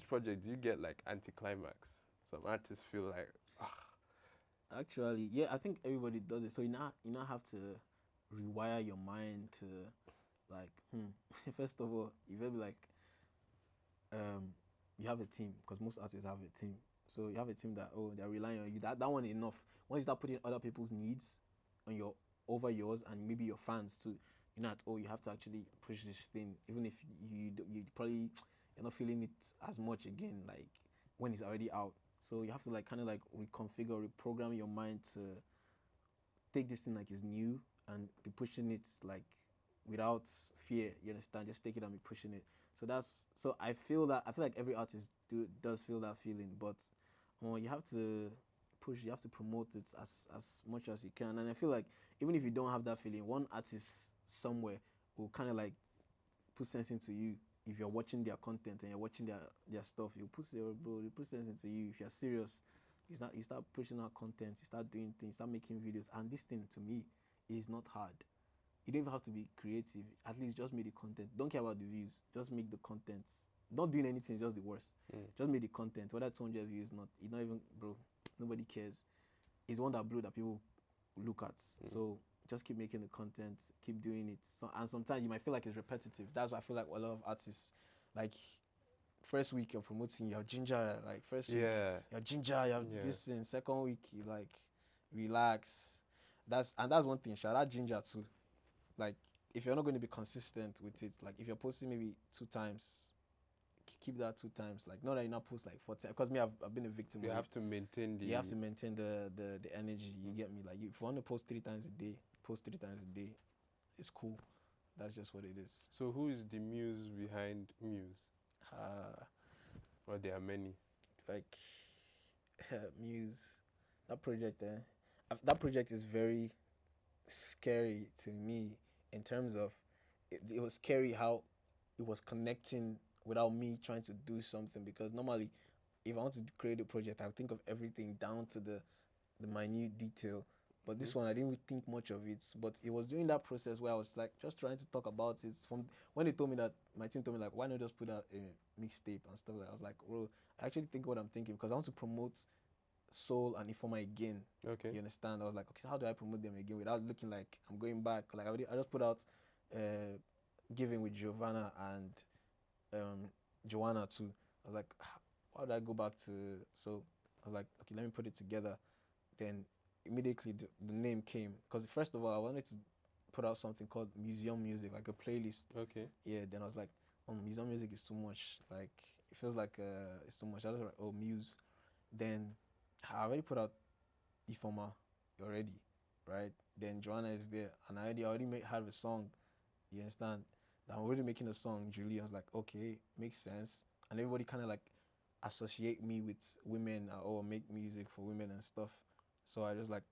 Muse project, do you get like anticlimax? Some artists feel like, Actually, yeah, I think everybody does it. So you now have to rewire your mind to like, first of all, you will be like, you have a team because most artists have a team. So you have a team that they're relying on you. That one enough. Once you start putting other people's needs on your over yours and maybe your fans too, you're not you have to actually push this thing even if you probably you're not feeling it as much again like when it's already out. So you have to like kind of like reconfigure, reprogram your mind to take this thing like it's new and be pushing it like without fear. You understand? Just take it and be pushing it. So I feel like every artist does feel that feeling, but you have to push. You have to promote it as much as you can. And I feel like even if you don't have that feeling, one artist somewhere will kind of like put sense into you. If you're watching their content and you're watching their stuff, you put sense into you. If you're serious, you start pushing out content, you start doing things, start making videos. And this thing to me is not hard. You don't even have to be creative. At least just make the content. Don't care about the views. Just make the content. Not doing anything is just the worst. Just make the content. Whether 200 views, not you not even bro. Nobody cares. It's one that blew that people look at. So just keep making the content, keep doing it. So, and sometimes you might feel like it's repetitive. That's why I feel like a lot of artists, like first week you're promoting, you have ginger. Like first week you have ginger, you have this thing. Second week you like relax. That's one thing. Shout out ginger too. Like if you're not going to be consistent with it, like if you're posting maybe 2 times, keep that 2 times. Like not that you not post like 4 times. Because me, I've been a victim. you of have it. to maintain the. You have to maintain the energy. You get me? Like if you want to post 3 times a day, post 3 times a day. It's cool. That's just what it is. So who is the muse behind Muse? Uh, Or there are many. like Muse, that project. That project is very scary to me in terms of it was scary how it was connecting without me trying to do something because normally if I want to create a project I would think of everything down to the minute detail, but this one I didn't really think much of it, but it was during that process where I was like just trying to talk about it from when they told me that my team told me like why not just put out a mixtape and stuff like that. I was like bro I actually think what I'm thinking because I want to promote Soul and Ifoma again. Okay. You understand? I was like, okay, so how do I promote them again without looking like I'm going back? Like I just put out Giving with Giovanna and Joanna too. I was like, how do I go back to? So I was like, okay, let me put it together. Then immediately the name came because first of all I wanted to put out something called museum music, like a playlist. Okay. Yeah. Then I was like, museum music is too much. Like it feels like it's too much. I was like, oh, Muse. Then I already put out Ifoma already, right? Then Joanna is there, and I already have a song. You understand? I'm already making a song. Julie, I was like, okay, makes sense. And everybody kind of like associate me with women or make music for women and stuff. So I just like,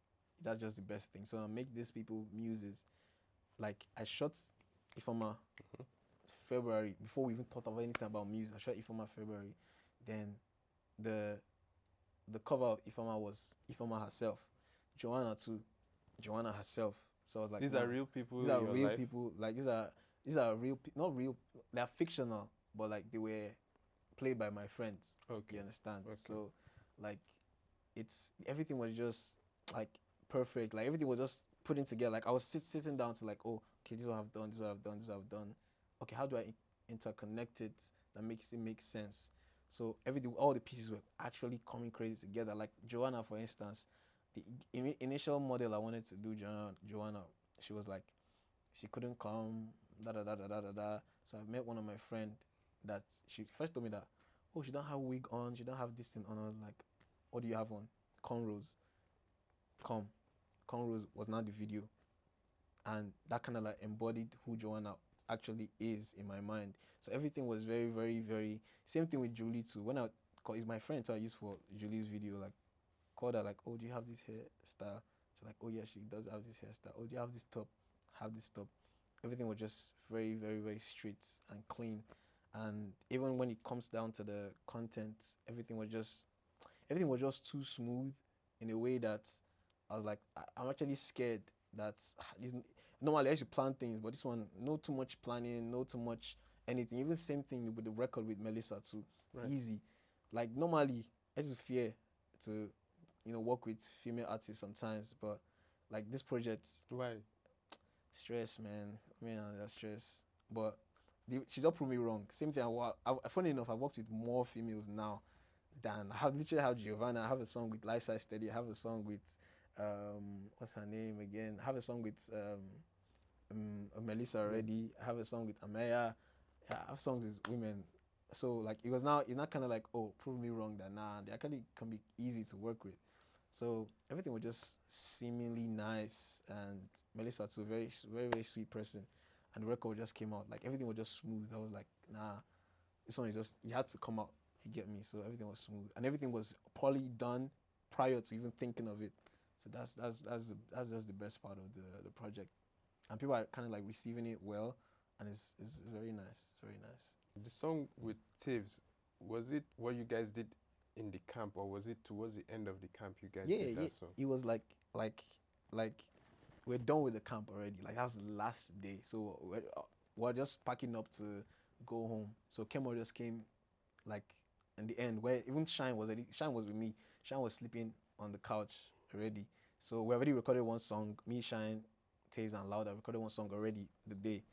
that's just the best thing. So I make these people muses. Like I shot Ifoma February before we even thought of anything about music. I shot Ifoma February. Then the cover of Ifoma was Ifoma herself. Joanna too. Joanna herself. So I was like, These are real people these in are your real life? people. Like these are real, not real. They're fictional, but like they were played by my friends. Okay. You understand? Okay. So, like, it's everything was just like perfect. Like everything was just putting together. Like I was sitting down to like, oh, okay, this is what I've done. This is what I've done. This is what I've done. Okay, how do I interconnect it that makes it make sense? So everything, all the pieces were actually coming crazy together. Like Joanna, for instance, the initial model I wanted to do, Joanna, she was like, she couldn't come, da da da da da da da. So I met one of my friend that she first told me that, oh, she don't have wig on, she don't have this thing on. I was like, what do you have on? Cornrows. Cornrows was not the video, and that kind of like embodied who Joanna actually is in my mind. So everything was very, very, very. Same thing with Julie too. When I call is my friend, so I used for Julie's video, like called her like, oh, do you have this hairstyle? She's like, oh yeah, she does have this hairstyle. Oh, do you have this top? Have this top. Everything was just very, very, very straight and clean. And even when it comes down to the content, everything was just too smooth in a way that I was like, I'm actually scared that normally I used to plan things, but this one, no too much planning, no too much anything. Even same thing with the record with Melissa too. Right. easy. Like normally, I used to fear to, work with female artists sometimes, but like this project, Why? stress, man. I mean, that's stress. But she just proved me wrong. Same thing. Funny enough, I worked with more females now than I have. Literally have Giovanna. I have a song with Lifestyle Steady. I have a song with what's her name again? I have a song with Melissa already. I have a song with Amaya. Yeah, I have songs with women. So like it's not kind of like, oh, prove me wrong, that nah, they actually can be easy to work with. So everything was just seemingly nice, and Melissa too, very very sweet person, and the record just came out, like everything was just smooth. I was like, nah, this one is just, you had to come out. You get me? So everything was smooth, and everything was poorly done prior to even thinking of it. So that's just the best part of the project, and people are kind of like receiving it well, and it's very nice. It's very nice. The song with Taves, was it what you guys did in the camp, or was it towards the end of the camp you guys Yeah, did yeah. that song? It was like we're done with the camp already. Like that's the last day, so we're just packing up to go home. So Kemo just came like in the end, where even Shine was with me. Shine was sleeping on the couch already. So we already recorded one song. Me, Shine, Taves, and Louder recorded one song already the day.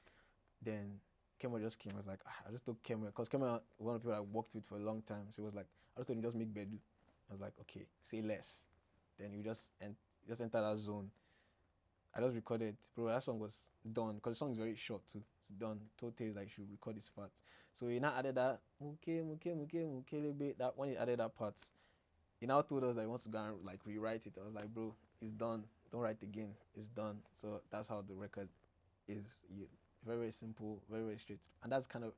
Then Kemo just came. I was like, I just told Kemo, because Kemo one of the people I worked with for a long time. So he was like, I just told him, just make bedu. I was like, okay, say less. Then you just enter that zone. I just recorded, bro. That song was done because the song is very short too. It's done. Told Taves like, should record this part. So he now added that that when he added that part, he now told us that he wants to go and like rewrite it. I was like, bro, it's done. Don't write again. It's done. So that's how the record is. Very very simple, very very straight, and that's kind of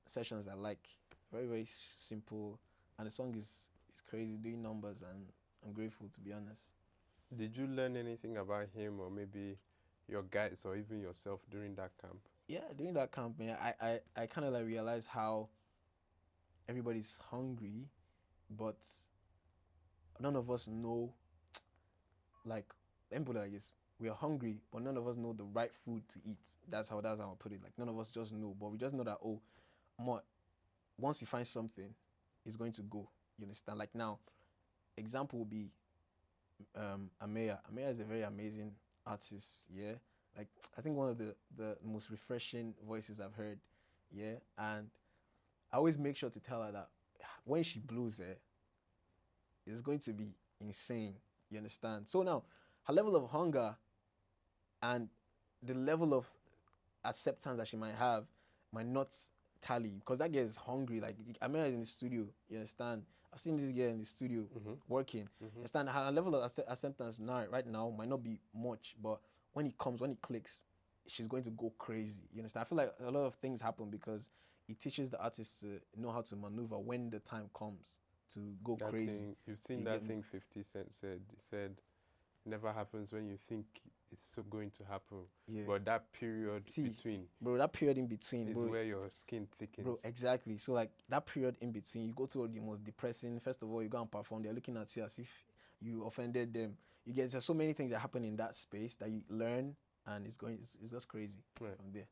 sessions I like. Very very simple, and the song is crazy, doing numbers, and I'm grateful, to be honest. Did you learn anything about him, or maybe your guys, or even yourself during that camp? Yeah, during that camp, man, I kind of like realized how everybody's hungry, but none of us know, like, let me put it like this. We are hungry, but none of us know the right food to eat. That's how I put it. Like none of us just know, but we just know that, oh, more once you find something, it's going to go. You understand? Like now, example would be Amaya. Amaya is a very amazing artist. Yeah, like I think one of the most refreshing voices I've heard. Yeah, and I always make sure to tell her that when she blows it, it's going to be insane. You understand? So now, her level of hunger and the level of acceptance that she might have might not tally, because that girl is hungry. Like Amira is in the studio, you understand? I've seen this girl in the studio working. You understand? Her level of acceptance now, right now, might not be much, but when it clicks, she's going to go crazy. You understand? I feel like a lot of things happen because it teaches the artist to know how to maneuver when the time comes to go That crazy. thing, you've seen You that get me? thing 50 Cent said. He said, never happens when you think it's so going to happen. Yeah. But that period See, between bro, that period in between, is bro, where your skin thickens. bro, exactly. So like that period in between, you go through the most depressing. First of all, you go and perform. They're looking at you as if you offended them. You get, there's so many things that happen in that space that you learn, and it's just crazy Right. from there.